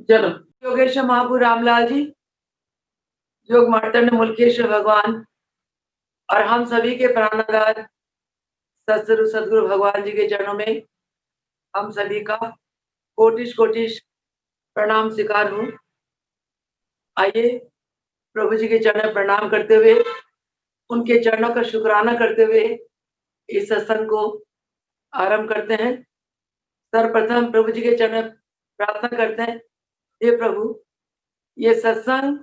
चलो, योगेश्वर महापु रामलाल जी, योग मार्तंड मुल्केश्वर भगवान और हम सभी के प्राणाधार सदगुरु भगवान जी के चरणों में हम सभी का कोटिश कोटिश प्रणाम स्वीकार हूँ। आइए प्रभु जी के चरण प्रणाम करते हुए, उनके चरणों का शुक्राना करते हुए इस सत्संग को आरंभ करते हैं। सर्वप्रथम प्रभु जी के चरण प्रार्थना करते हैं, हे प्रभु, ये सत्संग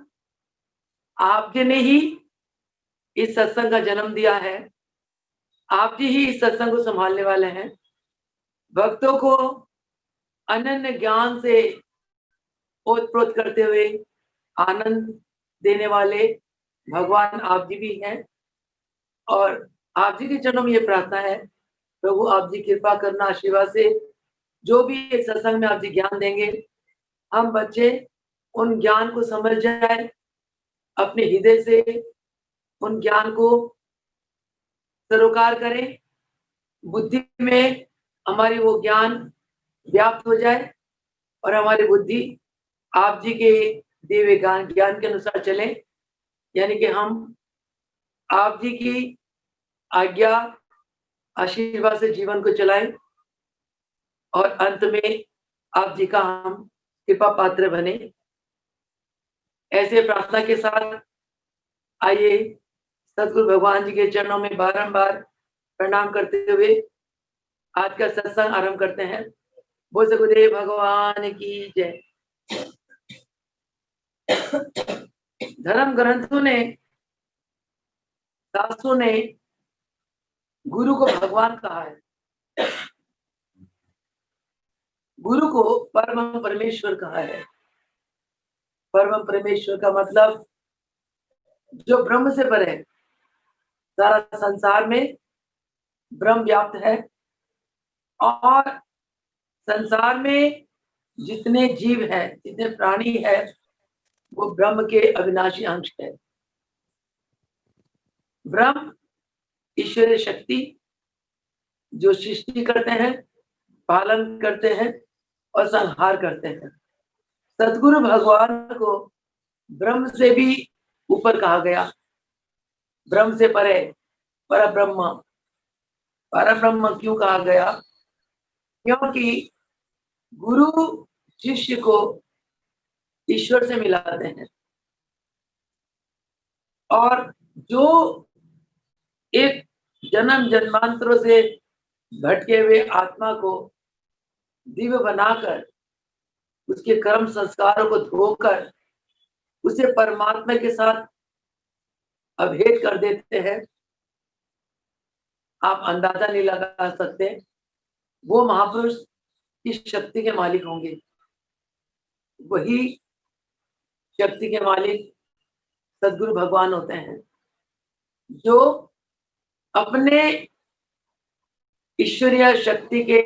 आपके ने ही इस सत्संग का जन्म दिया है, आप जी ही इस सत्संग को संभालने वाले हैं। भक्तों को अनन्य ज्ञान से ओतप्रोत करते हुए आनंद देने वाले भगवान आप जी भी हैं और आप जी के चरणों में ये प्रार्थना है, प्रभु आप जी कृपा करना, आशीर्वाद से जो भी इस सत्संग में आप जी ज्ञान देंगे, हम बच्चे उन ज्ञान को समझ जाए, अपने हृदय से उन ज्ञान को सरोकार करें, बुद्धि में हमारी वो ज्ञान व्याप्त हो जाए और हमारी बुद्धि आप जी के दिए हुए ज्ञान के अनुसार चले, यानी कि हम आप जी की आज्ञा आशीर्वाद से जीवन को चलाएं और अंत में आप जी का हम कृपा पात्र बने। ऐसे प्रार्थना के साथ आइए सदगुरु भगवान जी के चरणों में बारंबार प्रणाम करते हुए आज का सत्संग आरंभ करते हैं। बोल सदगुरुदेव भगवान की जय। धर्म ग्रंथों ने, शास्त्रों ने गुरु को भगवान कहा है, गुरु को परम परमेश्वर कहा है। परम परमेश्वर का मतलब जो ब्रह्म से परे है। सारा संसार में ब्रह्म व्याप्त है और संसार में जितने जीव है, जितने प्राणी है, वो ब्रह्म के अविनाशी अंश है। ब्रह्म ईश्वरीय शक्ति जो सृष्टि करते हैं, पालन करते हैं और संहार करते हैं। सदगुरु भगवान को ब्रह्म से भी ऊपर कहा गया, ब्रह्म से परे पर ब्रह्म। पर ब्रह्म क्यों कहा गया? क्योंकि गुरु शिष्य को ईश्वर से मिलाते हैं और जो एक जन्म जन्मांतरों से भटके हुए आत्मा को दिव्य बनाकर, उसके कर्म संस्कारों को धोकर उसे परमात्मा के साथ अभेद कर देते हैं, आप अंदाजा नहीं लगा सकते वो महापुरुष किस शक्ति के मालिक होंगे। वही शक्ति के मालिक सदगुरु भगवान होते हैं, जो अपने ईश्वरीय शक्ति के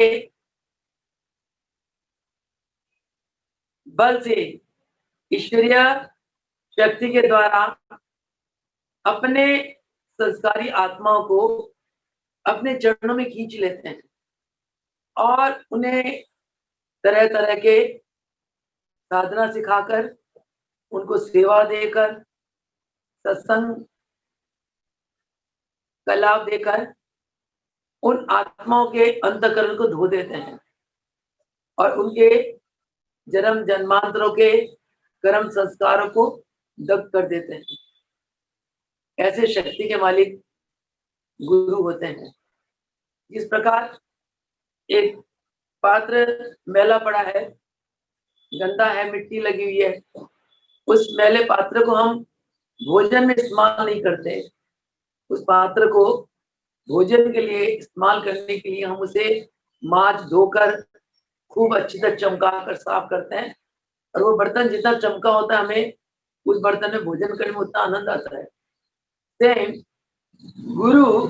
बल से, ईश्वरीय शक्ति के द्वारा अपने संस्कारी आत्माओं को अपने चरणों में खींच लेते हैं और उन्हें तरह तरह के साधना सिखाकर, उनको सेवा देकर, सत्संग का लाभ देकर उन आत्माओं के अंतःकरण को धो देते हैं और उनके जन्म जन्मांतरों के कर्म संस्कारों को दग्ध कर देते हैं। ऐसे शक्ति के मालिक गुरु होते हैं। जिस प्रकार एक पात्र मैला पड़ा है, गंदा है, मिट्टी लगी हुई है, उस मैले पात्र को हम भोजन में इस्तेमाल नहीं करते। उस पात्र को भोजन के लिए इस्तेमाल करने के लिए हम उसे मांज धोकर खूब अच्छी तरह चमका कर साफ करते हैं और वो बर्तन जितना चमका होता है, हमें उस बर्तन में भोजन करने में उतना आनंद आता है। सेम गुरु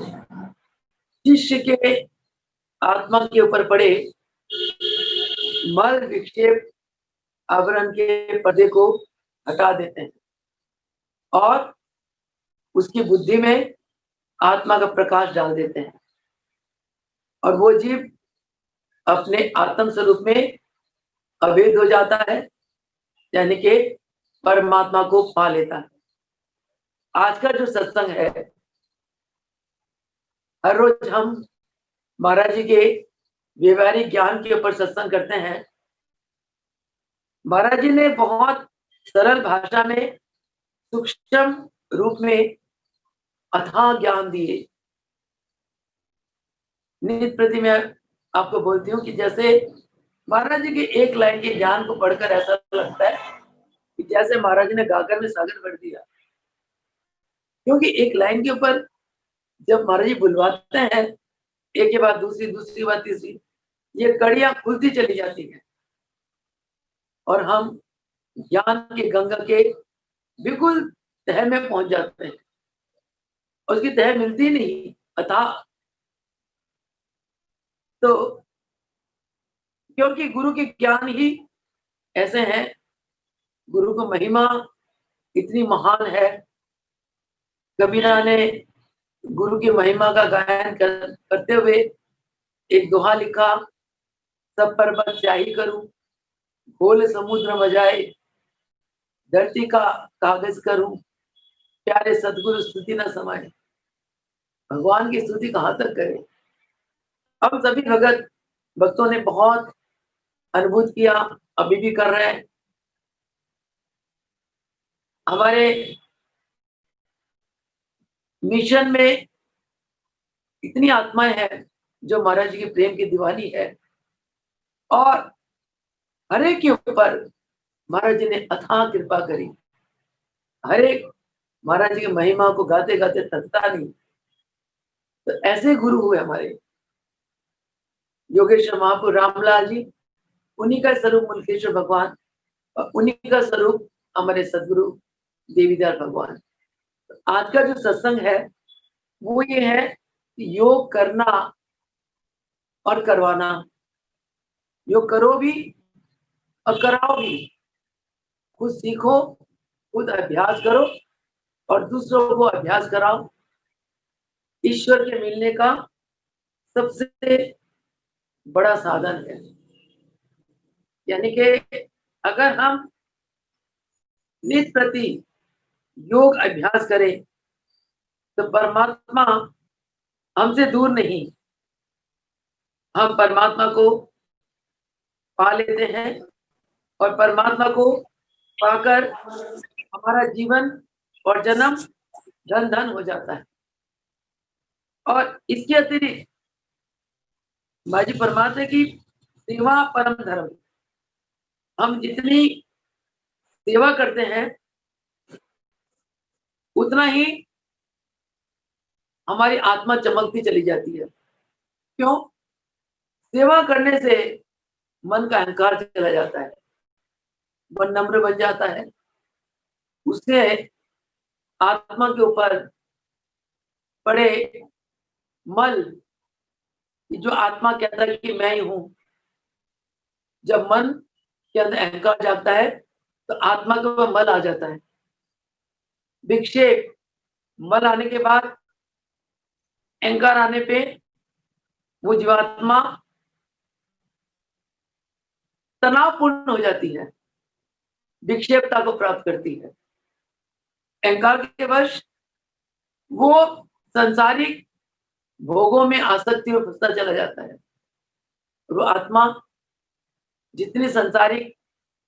शिष्य के आत्मा के ऊपर पड़े मल विक्षेप आवरण के पर्दे को हटा देते हैं और उसकी बुद्धि में आत्मा का प्रकाश डाल देते हैं और वो जीव अपने आत्म स्वरूप में अभेद हो जाता है यानी कि परमात्मा को पा लेता है। आज का जो सत्संग है, हर रोज हम महाराज जी के व्यवहारिक ज्ञान के ऊपर सत्संग करते हैं। महाराज जी ने बहुत सरल भाषा में, सूक्ष्म रूप में अथाह ज्ञान दिए। नित्य प्रति मैं आपको बोलती हूँ कि जैसे महाराज जी के एक लाइन के ज्ञान को पढ़कर ऐसा लगता है कि जैसे महाराज जी ने गागर में सागर भर दिया। क्योंकि एक लाइन के ऊपर जब महाराज जी बुलवाते हैं, एक के बाद दूसरी, दूसरी बात तीसरी, ये कड़ियां खुलती चली जाती हैं और हम ज्ञान के गंगा के बिल्कुल तह में पहुंच जाते हैं। उसकी तह मिलती नहीं, अतः तो क्योंकि गुरु के ज्ञान ही ऐसे हैं, गुरु को महिमा इतनी महान है। कबीरा ने गुरु की महिमा का गायन करते हुए एक दोहा लिखा, सब पर्वत स्याही करूं, घोल समुद्र मजाए, धरती का कागज करूं, प्यारे सतगुरु स्तुति न समाए। भगवान की स्तुति कहाँ तक करें। हम सभी भक्तों ने बहुत अनुभूत किया, अभी भी कर रहे हैं। हमारे मिशन में इतनी आत्माएं हैं जो महाराज जी के प्रेम की दीवानी है और हर एक के ऊपर महाराज जी ने अथाह कृपा करी। हर एक महाराज जी की महिमा को गाते गाते थकता नहीं। तो ऐसे गुरु हुए हमारे योगेश्वर महापुर रामलाल जी, उन्हीं का स्वरूप मुल्केश्वर भगवान और उन्हीं का स्वरूप हमारे सदगुरु देवीदास भगवान। आज का जो सत्संग है वो ये है कि योग करना और करवाना। योग करो भी और कराओ भी। खुद सीखो, खुद अभ्यास करो और दूसरों को अभ्यास कराओ। ईश्वर के मिलने का सबसे बड़ा साधन है। यानी कि अगर हम नित्य प्रति योग अभ्यास करें तो परमात्मा हमसे दूर नहीं, हम परमात्मा को पा लेते हैं और परमात्मा को पाकर हमारा जीवन और जन्म धन धन हो जाता है। और इसके अतिरिक्त बाजी परमात्मा की सेवा परम धर्म। हम जितनी सेवा करते हैं उतना ही हमारी आत्मा चमकती चली जाती है। क्यों? सेवा करने से मन का अहंकार चला जाता है, मन नम्र बन जाता है। उससे आत्मा के ऊपर पड़े मल, जो आत्मा कहता है कि मैं ही हूं, जब मन के अंदर अहंकार जागता है तो आत्मा के ऊपर मल आ जाता है। विक्षेप, मल आने के बाद अहंकार आने पे वो जीवात्मा तनावपूर्ण हो जाती है, विक्षेपता को प्राप्त करती है। अहंकार के वश वो संसारिक भोगों में आसक्ति में फंसता चला जाता है। वो आत्मा जितनी संसारिक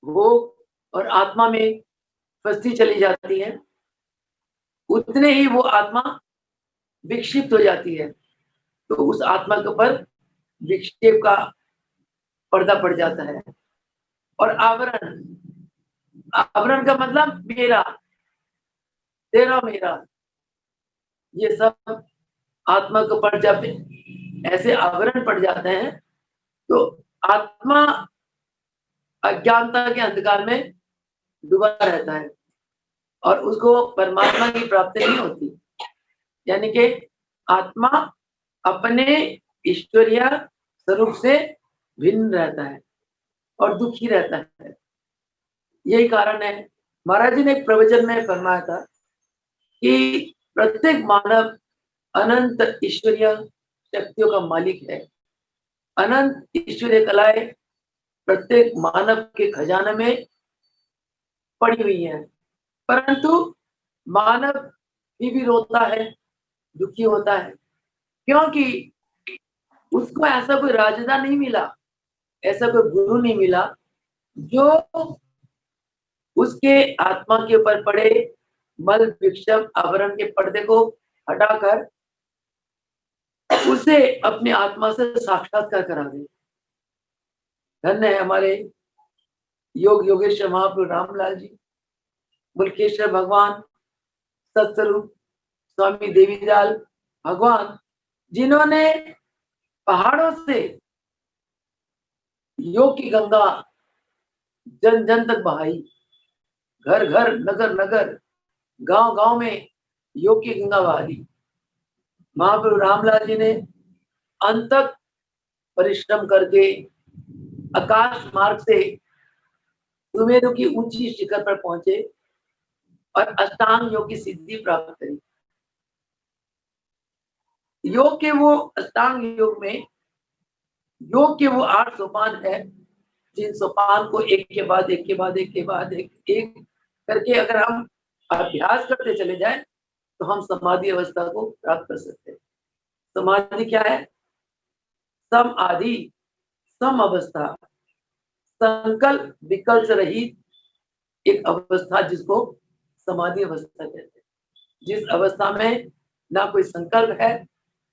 भोग और आत्मा में फंसती चली जाती है उतने ही वो आत्मा विक्षिप्त हो जाती है। तो उस आत्मा के ऊपर विक्षेप का पर्दा पड़ जाता है। और आवरण, आवरण का मतलब मेरा, तेरा, मेरा, ये सब आत्मा के ऊपर जब ऐसे आवरण पड़ जाते हैं तो आत्मा अज्ञानता के अंधकार में डूबा रहता है और उसको परमात्मा की प्राप्ति नहीं होती। यानी कि आत्मा अपने ईश्वरीय स्वरूप से भिन्न रहता है और दुखी रहता है। यही कारण है महाराज जी ने एक प्रवचन में फरमाया था कि प्रत्येक मानव अनंत ईश्वरीय शक्तियों का मालिक है। अनंत ईश्वरीय कलाएं प्रत्येक मानव के खजाने में पड़ी हुई हैं, परंतु मानव भी रोता है, दुखी होता है, क्योंकि उसको ऐसा कोई राजदा नहीं मिला, ऐसा कोई गुरु नहीं मिला जो उसके आत्मा के ऊपर पड़े मल विक्षम आवरण के पर्दे को हटाकर उसे अपनी आत्मा से साक्षात्कार करा दे। धन्य है हमारे योग योगेश्वर महाप्रभु रामलाल जी, मुल्केश्वर भगवान, सत्स्वरूप स्वामी देवीलाल भगवान, जिन्होंने पहाड़ों से योग की गंगा जन जन तक बहाई, घर घर नगर नगर गांव गांव में योग की गंगा बहाई। महाप्रभु रामलाल जी ने अंत तक परिश्रम करके आकाश मार्ग से सुमेरु की ऊंची शिखर पर पहुंचे और अष्टांग योग की सिद्धि प्राप्त करी। योग के वो अष्टांग योग में योग के वो 8 सोपान है, जिन सोपान को एक के बाद एक के बाद एक के बाद एक करके अगर हम अभ्यास करते चले जाए तो हम समाधि अवस्था को प्राप्त कर सकते हैं। समाधि क्या है? सम आदि सम अवस्था, संकल्प विकल्प से रहित एक अवस्था जिसको समाधि अवस्था कहते हैं, जिस अवस्था में ना कोई संकल्प है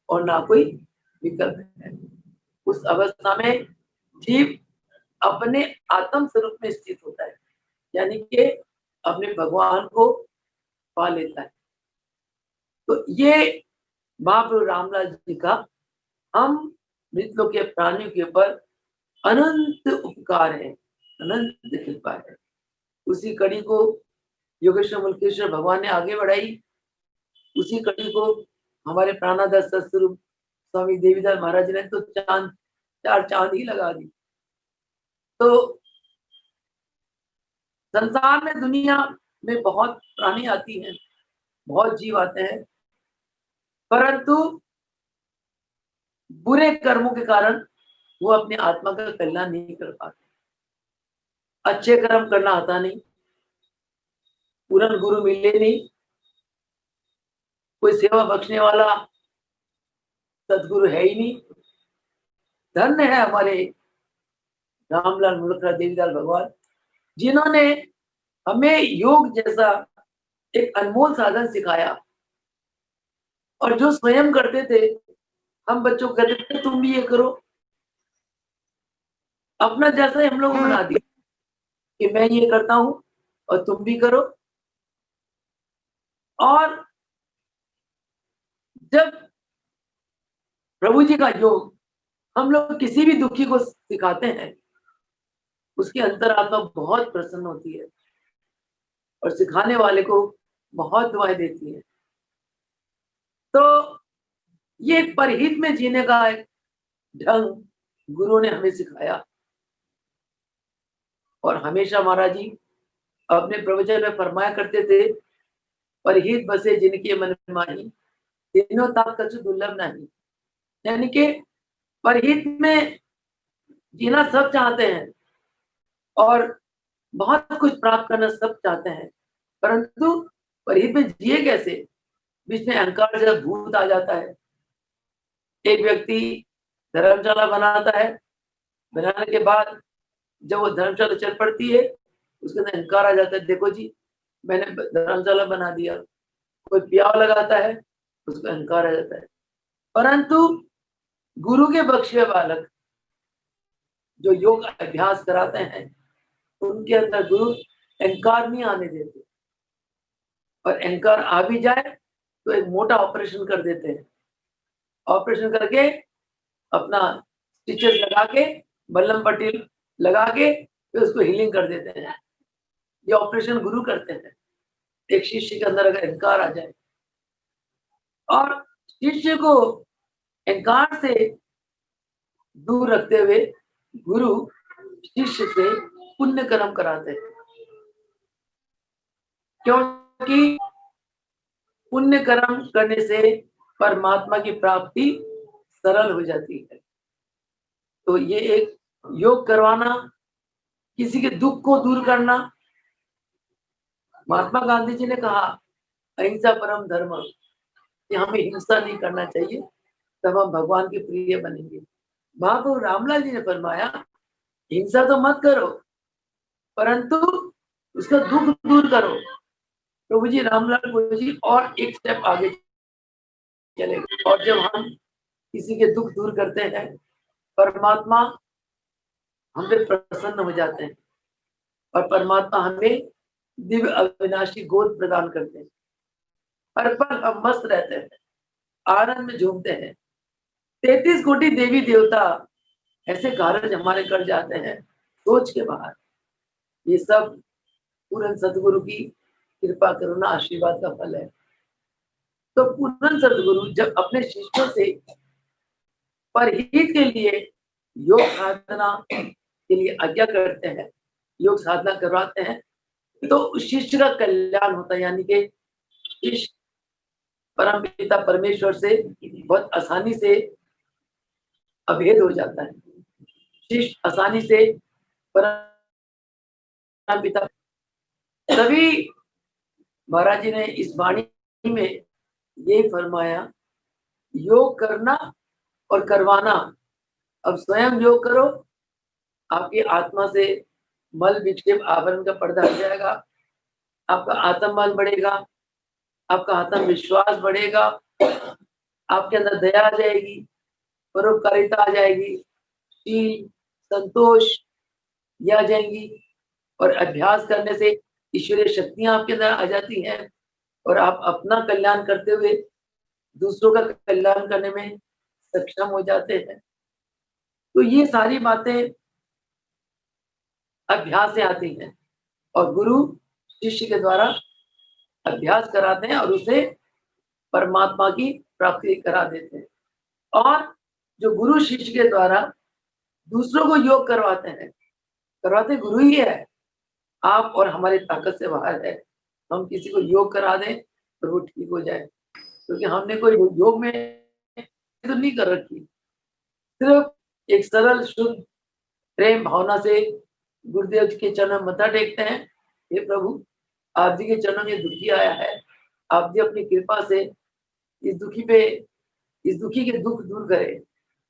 और ना कोई विकल्प है। उस अवस्था में जीव अपने आत्म स्वरूप में स्थित होता है, यानी कि अपने भगवान को पा लेता है। तो ये महाप्रभु रामलाल जी का हम मृतलोक के प्राणियों के ऊपर अनंत उपकार है, अनंत कृपा है। उसी कड़ी को योगेश्वर मुल्केश्वर भगवान ने आगे बढ़ाई, उसी कड़ी को हमारे प्राणादास सत्स्वरूप स्वामी देवीदास महाराज ने तो चार चांद ही लगा दी। तो संसार में दुनिया में बहुत प्राणी आती हैं, बहुत जीव आते हैं, परंतु बुरे कर्मों के कारण वो अपने आत्मा का कल्याण नहीं कर पाते। अच्छे कर्म करना आता नहीं, पूर्ण गुरु मिले नहीं, कोई सेवा बख्शने वाला सदगुरु है ही नहीं। धन्य है हमारे रामलाल मुलखरा देवीलाल भगवान, जिन्होंने हमें योग जैसा एक अनमोल साधन सिखाया, और जो स्वयं करते थे, हम बच्चों को कहते थे तुम भी ये करो, अपना जैसा ही हम लोग बना दिया कि मैं ये करता हूं और तुम भी करो। और जब प्रभु जी का योग हम लोग किसी भी दुखी को सिखाते हैं, उसकी अंतरात्मा बहुत प्रसन्न होती है और सिखाने वाले को बहुत दुआएं देती है। तो ये परहित में जीने का एक ढंग गुरु ने हमें सिखाया। और हमेशा महाराज जी अपने प्रवचन में फरमाया करते थे, परहित बसे जिनके मन माही, तीनों ताप कछु दुर्लभ नहीं। यानी कि परहित में जीना सब चाहते हैं और बहुत कुछ प्राप्त करना सब चाहते हैं, परंतु परहित में जिए कैसे? बीच में अहंकार जैसा भूत आ जाता है। एक व्यक्ति धर्मशाला बनाता है, बनाने के बाद जब वो धर्मशाला चल पड़ती है, उसके अंदर अहंकार आ जाता है, देखो जी मैंने धर्मशाला बना दिया। कोई प्याव लगाता है, उसको अहंकार आ जाता है। परंतु गुरु के बख्शे बालक जो योग अभ्यास कराते हैं, उनके अंदर गुरु अहंकार नहीं आने देते, और अहंकार आ भी जाए तो एक मोटा ऑपरेशन कर देते हैं। ऑपरेशन करके अपना स्टिचेस लगा के, बल्लम पट्टी लगा के फिर उसको हीलिंग कर देते हैं। ये ऑपरेशन गुरु करते हैं। एक शिष्य के अंदर अगर अहंकार आ जाए, और शिष्य को अहंकार से दूर रखते हुए गुरु शिष्य से पुण्य कर्म कराते हैं, क्योंकि पुण्य कर्म करने से परमात्मा की प्राप्ति सरल हो जाती है। तो ये एक योग करवाना, किसी के दुख को दूर करना, महात्मा गांधी जी ने कहा अहिंसा परम धर्म, कि हमें हिंसा नहीं करना चाहिए, तब हम भगवान के प्रिय बनेंगे। महाप्रभु रामलाल जी ने फरमाया हिंसा तो मत करो, परंतु उसका दुख दूर करो। प्रभु जी रामलाल प्रभु जी और एक स्टेप आगे चले गए, और जब हम किसी के दुख दूर करते हैं, परमात्मा हम पे प्रसन्न हो जाते हैं, और परमात्मा हमें दिव्य अविनाशी गोद प्रदान करते हैं। हर पल हम मस्त रहते हैं, आनंद में झूमते हैं। 33 कोटि देवी देवता ऐसे कार्य हमारे कर जाते हैं सोच के बाहर। ये सब पूर्ण सदगुरु की कृपा करुणा आशीर्वाद का फल है। तो पूर्ण सदगुरु जब अपने शिष्यों से परहित के लिए योग साधना के लिए आज्ञा करते हैं, योग साधना करवाते हैं, तो उस शिष्य का कल्याण होता है। यानी कि इस परम पिता परमेश्वर से बहुत आसानी से अभेद हो जाता है। शिष्य आसानी से परम पिता, तभी महाराज जी ने इस वाणी में यही फरमाया, योग करना और करवाना। अब स्वयं योग करो, आपकी आत्मा से मल विक्षेप आवरण का पर्दा हट जाएगा, आपका आत्मबल बढ़ेगा, आपका आत्मविश्वास बढ़ेगा, आपके अंदर दया आ जाएगी, परोपकारिता आ जाएगी, शील संतोष ये आ जाएंगी, और अभ्यास करने से ईश्वरीय शक्तियां आपके अंदर आ जाती हैं, और आप अपना कल्याण करते हुए दूसरों का कल्याण करने में सक्षम हो जाते हैं। तो ये सारी बातें अभ्यास से आती हैं, और गुरु शिष्य के द्वारा अभ्यास कराते हैं और उसे परमात्मा की प्राप्ति करा देते हैं। और जो गुरु शिष्य के द्वारा दूसरों को योग करवाते गुरु ही है। आप और हमारी ताकत से बाहर है हम किसी को योग करा दें और वो ठीक हो जाए, क्योंकि हमने कोई योग में तो नहीं कर रखी। सिर्फ एक सरल शुद्ध प्रेम भावना से गुरुदेव जी के चरणों में मत्था टेकते हैं, हे प्रभु आप जी के चरणों में दुखी आया है, आप जी अपनी कृपा से इस दुखी के दुख दूर करें।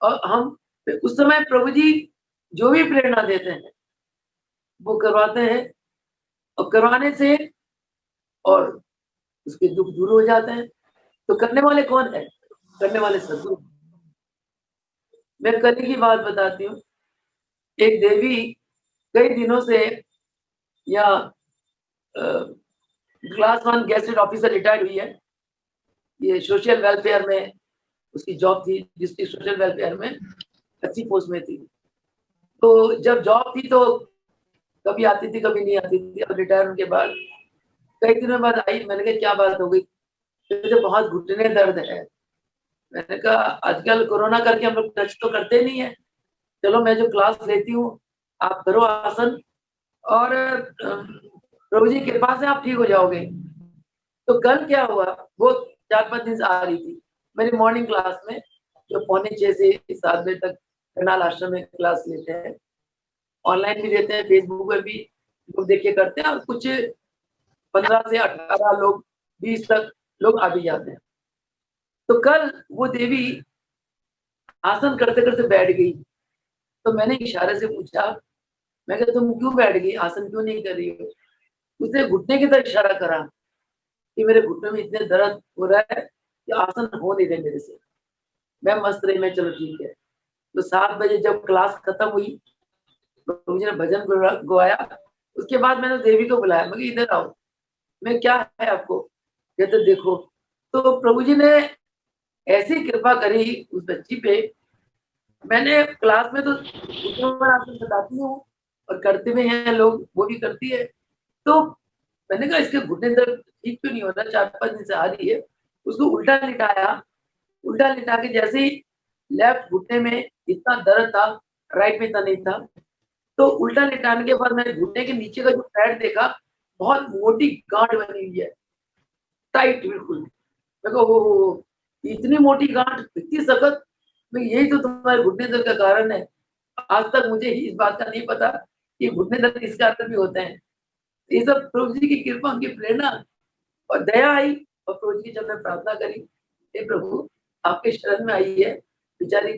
और हम उस समय प्रभु जी जो भी प्रेरणा देते हैं वो करवाते हैं, और करवाने से और उसके दुख दूर हो जाते हैं। तो करने वाले कौन है? करने वाले सदगुरु। मैं कल की बात बताती हूँ। एक देवी कई दिनों से या क्लास 1 गेस्टेड ऑफिसर रिटायर्ड हुई है, ये सोशल वेलफेयर में उसकी जॉब थी, डिस्ट्रिक्ट सोशल वेलफेयर में अच्छी पोस्ट में थी। तो जब जॉब थी तो कभी आती थी कभी नहीं आती थी। अब रिटायरमेंट के बाद कई दिनों बाद आई, मैंने कहा क्या बात हो गई? तो बहुत घुटने दर्द है। मैंने कहा आजकल कोरोना करके हम लोग टच तो करते नहीं है, चलो मैं जो क्लास लेती हूँ आप करो आसन, और प्रभु जी कृपा से आप ठीक हो जाओगे। तो कल क्या हुआ, वो 4-5 दिन से आ रही थी मेरी मॉर्निंग क्लास में, जो 6:45 से 7 बजे तक करनाल आश्रम में क्लास लेते हैं, ऑनलाइन भी देते हैं, फेसबुक पर भी लोग देखे करते हैं, और कुछ 15 से 18 लोग 20 तक लोग आ भी जाते हैं। तो कल वो देवी आसन करते करते बैठ गई, तो मैंने इशारे से पूछा, मैं कहा तुम क्यों बैठ गई, आसन क्यों नहीं कर रही हो? उसने घुटने की तरफ इशारा करा कि मेरे घुटने में इतने दर्द हो रहा है कि आसन हो नहीं रहे मेरे से। मैं मस्त रही, मैं चलो ठीक है। तो 7 बजे जब क्लास खत्म हुई, प्रभु जी ने भजन गवाया, उसके बाद मैंने देवी को बुलाया, मैं इधर आओ, मैं क्या है आपको? कहते देखो। तो प्रभु जी ने ऐसी कृपा करी उस बच्ची पे। मैंने क्लास में तो आसन बताती हूँ और करते भी हैं लोग, वो भी करती है। तो मैंने कहा इसके घुटने दर्द ठीक क्यों नहीं हो रहा, 4-5 दिन से आ रही है। उसको उल्टा लिटाया, उल्टा लिटा के जैसे ही लेफ्ट घुटने में इतना दर्द था, राइट में इतना नहीं था, तो उल्टा लिटाने के बाद मैंने घुटने के नीचे का जो पैर देखा, बहुत मोटी गांठ बनी हुई है, टाइट बिल्कुल। मैं कहा हो, इतनी मोटी गांठ, इतनी सख्त, मैं यही तो तुम्हारे घुटने दर्द का कारण है। आज तक मुझे इस बात का नहीं पता कि घुटने दर्द इस कारण भी होते हैं। ये सब प्रभु जी की कृपा, उनकी प्रेरणा और दया आई। और प्रभु जी जब मैं प्रार्थना करी, हे प्रभु आपके शरण में आई है, बेचारी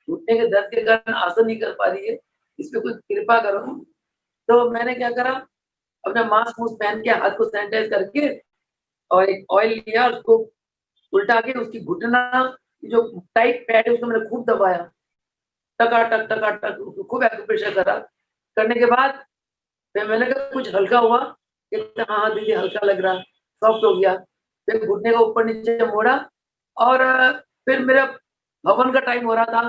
घुटने के दर्द के कारण आसन नहीं कर पा रही है, इस पे कुछ कृपा करो। तो मैंने क्या करा, अपना मास्क मुस्क पहन के हाथ को सैनिटाइज करके और एक ऑयल लिया, उसको उल्टा के उसकी घुटना जो टाइट पैड है उसको मैंने खूब दबाया, टका टक खूब एक्यूप्रेशर करा। करने के बाद फिर मैंने कहा कुछ हल्का हुआ, कहते हाँ दीदी हल्का लग रहा, सॉफ्ट हो गया। फिर घुटने को ऊपर नीचे मोड़ा और फिर मेरा हवन का टाइम हो रहा था।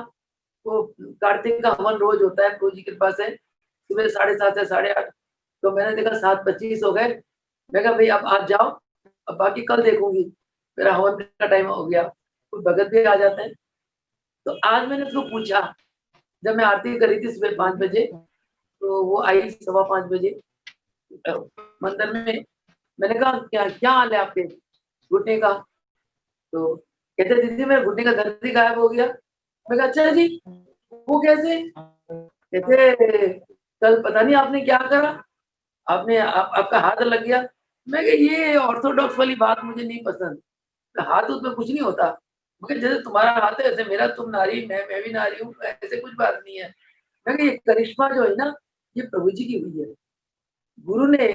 वो कार्तिक का हवन रोज होता है प्रभु जी की कृपा से, सुबह 7:30 से 8:30। तो मैंने देखा 7:25 हो गए। मैं कहा भाई अब आज जाओ, अब बाकी कल देखूंगी। मेरा हवन का टाइम हो गया, कुछ भगत भी आ जाते हैं। तो आज मैंने उसको पूछा, जब मैं आरती करी थी सुबह 5 बजे, तो वो आई 5:15 बजे मंदिर में। मैंने कहा क्या क्या हाल है आपके घुटने का? तो कहते दीदी मेरे घुटने का दर्द ही गायब हो गया। मैं कहा अच्छा जी, वो कैसे? कहते कल पता नहीं आपने क्या करा, आपने आपका हाथ लग गया। मैं कहा ये ऑर्थोडॉक्स वाली बात मुझे नहीं पसंद, हाथ उसमें कुछ नहीं होता। मगर जैसे तुम्हारा हाथ है ऐसे मेरा, तुम नारी मैं भी नारी हूँ, ऐसे कुछ बात नहीं है। मैं कहा ये करिश्मा जो है ना, ये प्रभु जी की हुई है, गुरु ने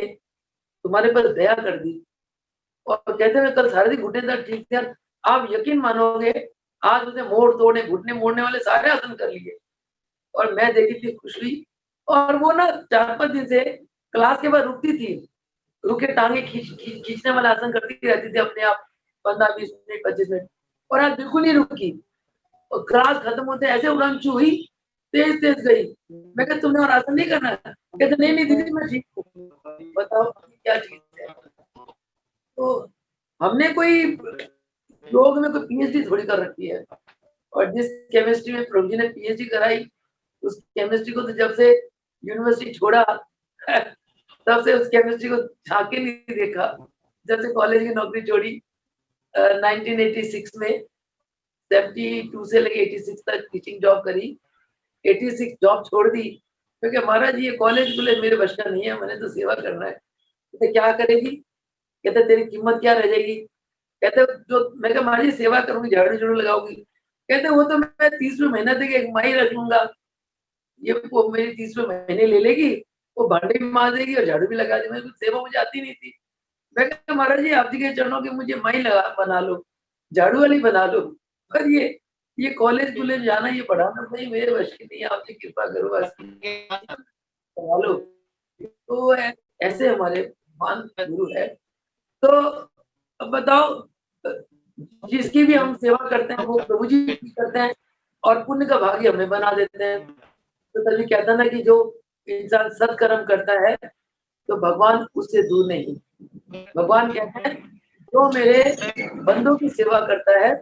तुम्हारे पर दया कर दी। और कहते हुए कल सारे दिन घुटने दर्द ठीक थे। आप यकीन मानोगे, आज उसने मोड़ तोड़े घुटने मोड़ने वाले सारे आसन कर लिए और मैं देखी थी खुश हुई। और वो ना 4-5 दिन से क्लास के बाद रुकती थी, रुक के टांगे खींचने वाला आसन करती रहती थी अपने आप, 15-20 मिनट 25 मिनट। और आज बिल्कुल नहीं रुकी और क्लास खत्म होते ऐसे उड़ान हुई, तेज तेज गई। मैं कहा तुमने और आसन नहीं करना है? कहते नहीं नहीं दीदी मैं ठीक हूँ। बताओ क्या चीज है। तो हमने कोई योग में कोई पीएचडी थोड़ी कर रखी है। और जिस केमिस्ट्री में प्रभु जी ने पीएचडी कराई, उस केमिस्ट्री को तो जब से यूनिवर्सिटी छोड़ा तब से उस केमिस्ट्री को झांके नहीं देखा। जब से कॉलेज की नौकरी छोड़ी 1986 में, 72 से लेके 86 तक टीचिंग जॉब करी। 86 जॉब छोड़ दी क्योंकि महाराज ये कॉलेज मेरे बस का नहीं है, मैंने तो सेवा करना है। कहते क्या करेगी? कहते तेरी कीमत क्या रह जाएगी? कहते जो मैं कहा महाराज सेवा करूंगी, झाड़ू झाड़ू लगाऊंगी। कहते वो तो मैं 30वें महीने तक एक माई रख लूंगा, ये वो मेरी 30वें महीने ले लेगी, वो भांडे भी मार देगी और झाड़ू भी लगा देगी। सेवा मुझे आती नहीं थी। मैं कहा महाराज जी आप जी के चरणों की मुझे माई लगा बना लो, झाड़ू वाली बना लो। पर ये कॉलेज जाना, ये पढ़ाना भाई मेरे वश की नहीं है, आपकी कृपा करो बस करवा लो। तो ऐसे हमारे महान गुरु है। तो अब बताओ, जिसकी भी हम सेवा करते हैं वो प्रभु जी की करते हैं और पुण्य का भागी हमें बना देते हैं। तो तभी कहता ना कि जो इंसान सत्कर्म करता है तो भगवान उससे दूर नहीं। भगवान कहते हैं जो मेरे बंदों की सेवा करता है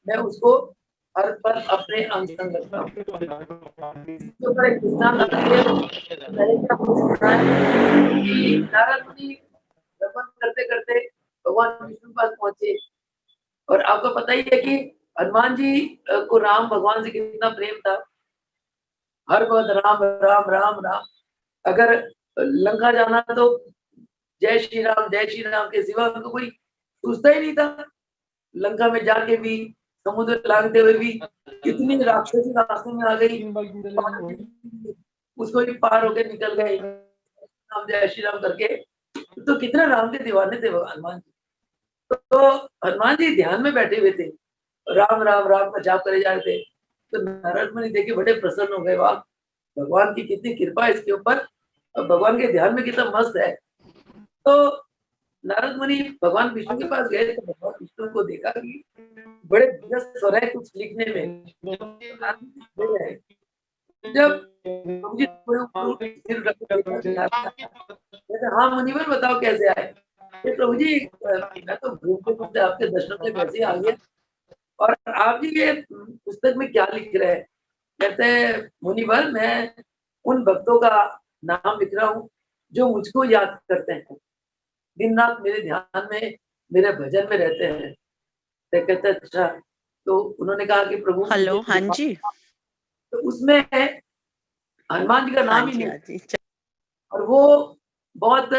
मैं उसको हर पल अपने अंग संग रखता हूँ। तो बड़े किसान नारद मुनि भ्रमण करते करते भगवान विष्णु के पास पहुंचे। और आपको पता ही है कि हनुमान जी को राम भगवान से कितना प्रेम था। हर वक्त राम राम राम राम। अगर लंका जाना तो जय श्री राम के सिवा उनको कोई पूछता ही नहीं था। लंका में जाके भी, समुद्र लांघते हुए भी कितनी राक्षसी रास्ते में आ गई, उसको भी पार होके निकल गए राम जय श्री राम करके। तो कितने राम के दीवाने थे हनुमान जी। तो हनुमान जी ध्यान में बैठे हुए थे, राम राम राम का जाप करे जा रहे थे। तो नारद मुनि देखे बड़े प्रसन्न हो गए, वाह भगवान की कितनी कृपा है इसके ऊपर, और भगवान के ध्यान में कितना मस्त है। तो नारद मुनि भगवान विष्णु के पास गए तो भगवान विष्णु को देखा कि बड़े व्यस्त हो रहे हैं कुछ लिखने में। जब मुझे सिर रख के हाँ मुनिवर बताओ कैसे आए? प्रभु जी मैं तो घूमते घूमते आपके दर्शन से वैसे आ गया। और आप जी ये पुस्तक में क्या लिख रहे हैं? कहते हैं मुनिवर मैं उन भक्तों का नाम लिख रहा हूँ जो मुझको याद करते हैं, दिन रात मेरे ध्यान में मेरे भजन में रहते हैं। तो कहते अच्छा। तो उन्होंने कहा कि प्रभु हेलो हाँ जी, तो उसमें हनुमान जी का नाम ही नहीं। और वो बहुत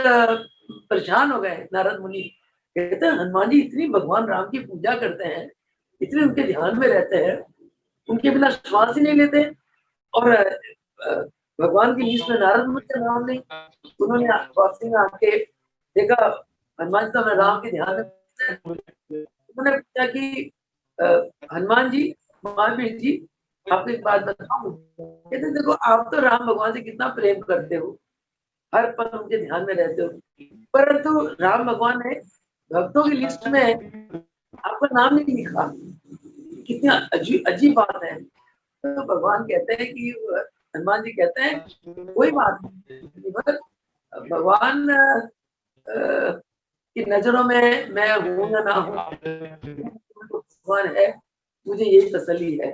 परेशान हो गए नारद मुनि। कहते हैं हनुमान जी इतनी भगवान राम की पूजा करते हैं, इतने उनके ध्यान में रहते हैं, उनके बिना श्वास ही नहीं लेते, और भगवान की लिस्ट में नारद मुनि का नाम नहीं। उन्होंने वापसी में आके देखा हनुमान जी तो हमें राम के ध्यान में। उन्होंने पूछा कि हनुमान जी, महावीर जी, आपको एक बात बताऊं। कहते देखो आप तो राम भगवान से कितना प्रेम करते हो, हर पल उनके ध्यान में रहते हो, परंतु राम भगवान ने भक्तों की लिस्ट में आपका नाम नहीं लिखा। कितनी अजीब बात है। तो भगवान कहते हैं कि हनुमान जी कहते हैं कोई बात नहीं, मगर भगवान की नजरों में मैं हूं या ना हूं, भगवान है, मुझे यही तसल्ली है।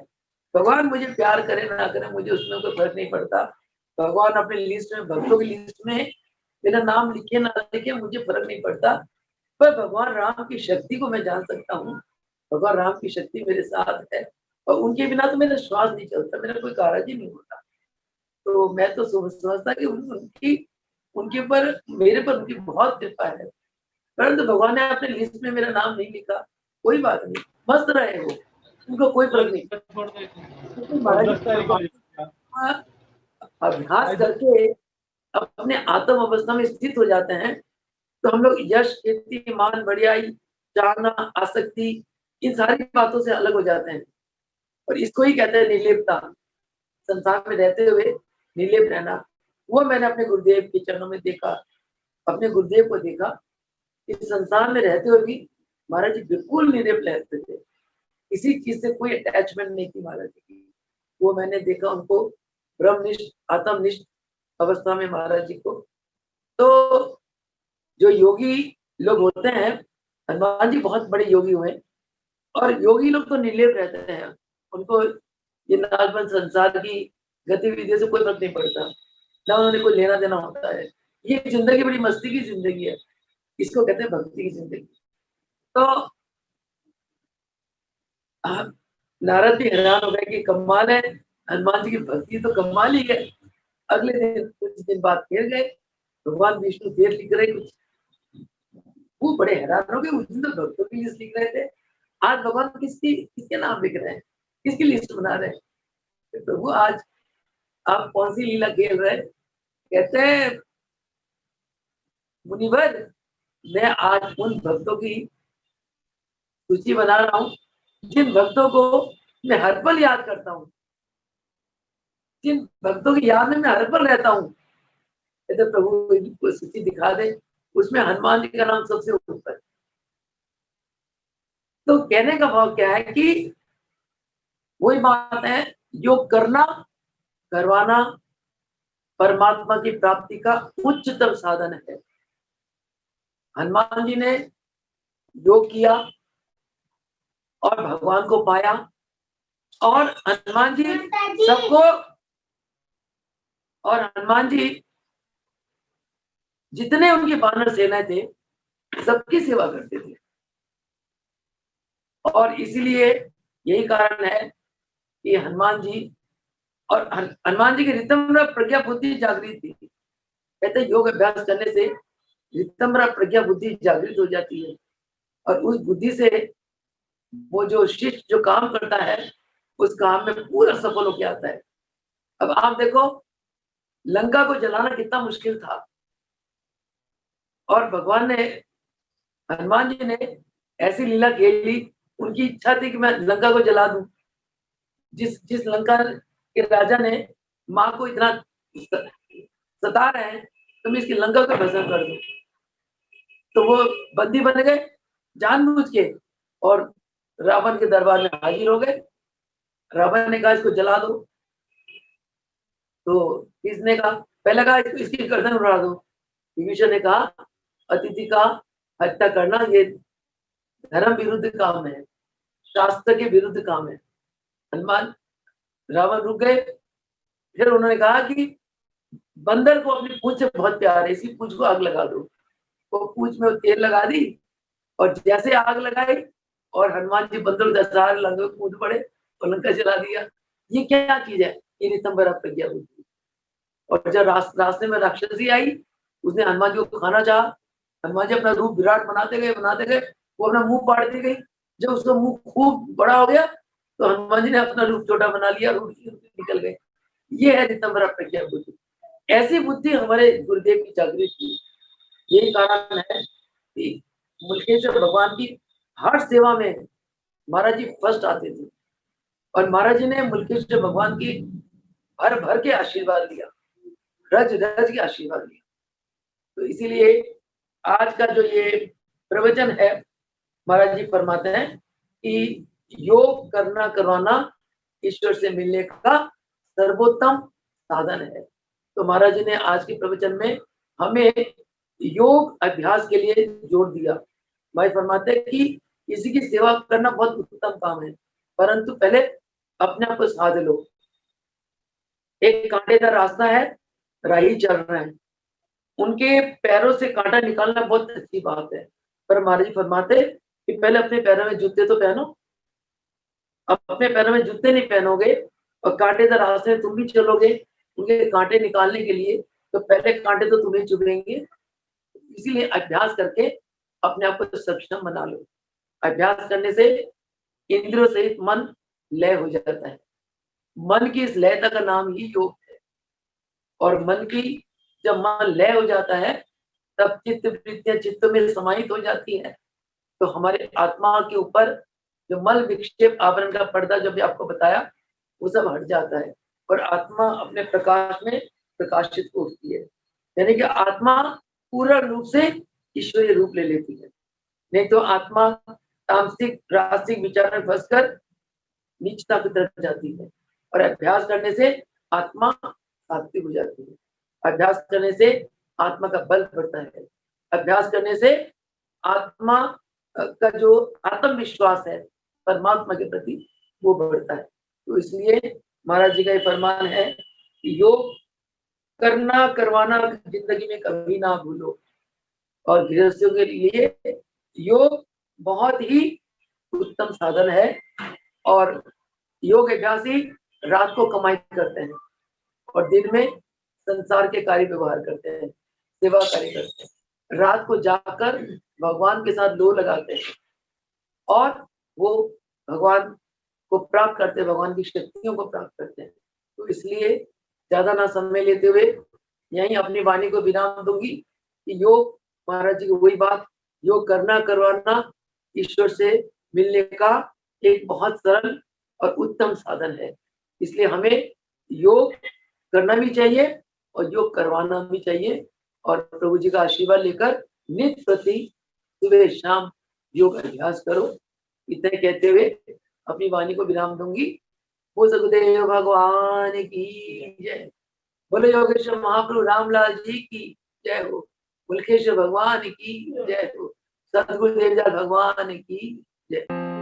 भगवान मुझे प्यार करे ना करे, मुझे उसमें कोई फर्क नहीं पड़ता। भगवान अपनी लिस्ट में, भक्तों की लिस्ट में मेरा नाम लिखे ना लिखे, मुझे फर्क नहीं पड़ता। पर भगवान राम की शक्ति को मैं जान सकता हूँ। भगवान राम की शक्ति मेरे साथ है, और उनके बिना तो मेरा श्वास नहीं चलता, मेरा कोई कार्य ही नहीं होता। तो मैं तो समझता कि उनकी उनके ऊपर, मेरे पर उनकी बहुत कृपा है। परंतु भगवान ने अपने लिस्ट में मेरा नाम नहीं लिखा, कोई बात नहीं, मस्त रहे वो, उनको कोई फर्क नहीं। महाराज अभ्यास करके अपने आत्म अवस्था में स्थित हो जाते हैं, तो हम लोग यश, कीर्ति, मान, बढ़ियाई, चाहना, आसक्ति, इन सारी बातों से अलग हो जाते हैं। और इसको ही कहते हैं निर्लेपता। संसार में रहते हुए निर्लेप रहना। वो मैंने अपने गुरुदेव के चरणों में देखा, अपने गुरुदेव को देखा। इस संसार में रहते हुए भी महाराज जी बिल्कुल निर्लेप रहते थे, किसी चीज से कोई अटैचमेंट नहीं थी महाराज जी की। वो मैंने देखा उनको ब्रह्मनिष्ठ, आत्मनिष्ठ अवस्था में महाराज जी को। तो जो योगी लोग होते हैं, हनुमान जी बहुत बड़े योगी हुए, और योगी लोग तो निर्लेप रहते हैं, उनको ये नागपन संसार की गतिविधियों से कोई फर्क नहीं पड़ता, ना उन्होंने कोई लेना देना होता है। ये जिंदगी बड़ी मस्ती की जिंदगी है, इसको कहते हैं भक्ति की जिंदगी। तो नारद भी हैरान हो गए कि कमाल है, हनुमान जी की भक्ति तो कमाल ही है। अगले दिन, कुछ दिन बाद फिर गए, भगवान विष्णु फिर लिख रहे कुछ। वो बड़े हैरान हो गए, उस दिन तो भक्तों की लिस्ट लिख रहे थे, आज भगवान किसके नाम लिख रहे हैं, किसकी लिस्ट बना रहे हैं। तो प्रभु आज आप कौन सी लीला खेल रहे हैं। कहते हैं मुनिवर, मैं आज उन भक्तों की सूची बना रहा हूँ जिन भक्तों को मैं हर पल याद करता हूँ, जिन भक्तों की याद में मैं हर पल रहता हूँ। कहते प्रभु इनको सूची दिखा दे, उसमें हनुमान जी का नाम सबसे ऊपर। तो कहने का भाव क्या है कि वही बात है, योग करना, करवाना परमात्मा की प्राप्ति का उच्चतम साधन है। हनुमान जी ने योग किया और भगवान को पाया, और हनुमान जी सबको, और हनुमान जी जितने उनकी वानर सेना थे सबकी सेवा करते थे। और इसीलिए यही कारण है कि हनुमान जी, और हनुमान जी की रितम्र प्रज्ञा बुद्धि जागृत थी। कहते योग अभ्यास करने से रितम्र प्रज्ञा बुद्धि जागृत हो जाती है, और उस बुद्धि से वो जो शिष्य जो काम करता है, उस काम में पूरा सफल होकर आता है। अब आप देखो, लंका को जलाना कितना मुश्किल था, और भगवान ने, हनुमान जी ने ऐसी लीला खेली, उनकी इच्छा थी कि मैं लंका को जला दूं। जिस लंका के राजा ने माँ को इतना सता रहे हैं, तो मैं इसकी लंका को भस्म कर दूं। तो वो बंदी बन गए जानबूझ के, और रावण के दरबार में हाजिर हो गए। रावण ने कहा इसको जला दो, तो किसने कहा, पहले कहा इसकी गर्दन उड़ा दो। विभीषण ने कहा अतिथि का हत्या करना ये धर्म विरुद्ध काम है, शास्त्र के विरुद्ध काम है। हनुमान, रावण रुक गए। फिर उन्होंने कहा कि बंदर को अपनी पूंछ से बहुत प्यार है, इसी पूंछ को आग लगा दो। वो पूंछ में तेल लगा दी, और जैसे आग लगाई, और हनुमान जी बंदर दशहरा लंका कूद पड़े और लंका जला दिया। ये क्या चीज है, ये नितंबर प्रज्ञा बुद्धि। और जब रास्ते में राक्षसी आई, उसने हनुमान जी को खाना चाहा, हनुमान जी अपना रूप विराट बनाते गए, वो अपना मुंह फाड़ती गई। जब उसका मुंह खूब बड़ा हो गया तो हनुमान जी ने अपना रूप छोटा बना लिया और निकल गए। ये है ऋतंभरा प्रज्ञा बुद्धि। ऐसी बुद्धि हमारे गुरुदेव की जागृत थी। यही कारण है कि मुल्केश्वर भगवान की हर सेवा में महाराज जी फर्स्ट आते थे और महाराज जी ने मुल्केश्वर भगवान की भर भर के आशीर्वाद लिया, रज रज के आशीर्वाद लिया। तो इसीलिए आज का जो ये प्रवचन है, महाराज जी फरमाते हैं कि योग करना करवाना ईश्वर से मिलने का सर्वोत्तम साधन है। तो महाराज जी ने आज के प्रवचन में हमें योग अभ्यास के लिए जोड़ दिया। भाई फरमाते हैं कि किसी की सेवा करना बहुत उत्तम काम है, परंतु पहले अपने आप को साध लो। एक कांटेदार रास्ता है, राही चल रहे हैं, उनके पैरों से कांटा निकालना बहुत अच्छी बात है, पर महाराज जी फरमाते कि पहले अपने पैरों में जूते तो पहनो। अपने पैरों में जूते नहीं पहनोगे और कांटेदार रास्ते में तुम भी चलोगे उनके कांटे निकालने के लिए, तो पहले कांटे तो तुम्हें चुभेंगे। इसीलिए अभ्यास करके अपने आप को सक्षम बना लो। अभ्यास करने से इंद्रियों सहित मन लय हो जाता है। मन की इस लयता का नाम ही योग है। और मन की जब मन लय हो जाता है तब चित्त वृत्तियां चित्त में समाहित हो जाती है, तो हमारे आत्मा के ऊपर जो मल विक्षेप आवरण का पर्दा जो भी आपको बताया वो सब हट जाता है और आत्मा अपने प्रकाश में प्रकाशित होती है। यानी कि आत्मा पूर्ण रूप से ईश्वरीय रूप ले लेती है। नहीं तो आत्मा तामसिक रासिक विचार में फंसकर नीचता की तरफ जाती है और अभ्यास करने से आत्मा सात्विक हो जाती है। अभ्यास करने से आत्मा का बल बढ़ता है। अभ्यास करने से आत्मा का जो आत्मविश्वास है परमात्मा के प्रति वो बढ़ता है। तो इसलिए महाराज जी का ये फरमान है कि योग करना करवाना जिंदगी में कभी ना भूलो। और गृहस्थियों के लिए योग बहुत ही उत्तम साधन है और योग अभ्यासी रात को कमाई करते हैं और दिन में संसार के कार्य व्यवहार करते हैं, सेवा कार्य करते हैं, रात को जाकर भगवान के साथ लो लगाते हैं और वो भगवान को प्राप्त करते हैं, भगवान की शक्तियों को प्राप्त करते हैं। तो इसलिए ज्यादा ना समय लेते हुए यहीं अपनी वाणी को विराम दूंगी कि योग महाराज जी को वही बात, योग करना करवाना ईश्वर से मिलने का एक बहुत सरल और उत्तम साधन है। इसलिए हमें योग करना भी चाहिए और योग करवाना भी चाहिए और प्रभु जी का आशीर्वाद लेकर नित्य प्रति सुबह शाम योग अभ्यास करो। इतने कहते हुए अपनी वाणी को विराम दूंगी। वो सदगुरुदेव भगवान की जय। बोले योगेश्वर महाप्रभु रामलाल जी की जय हो। मुल्केश्वर भगवान की जय हो। सदगुरुदेव भगवान की जय।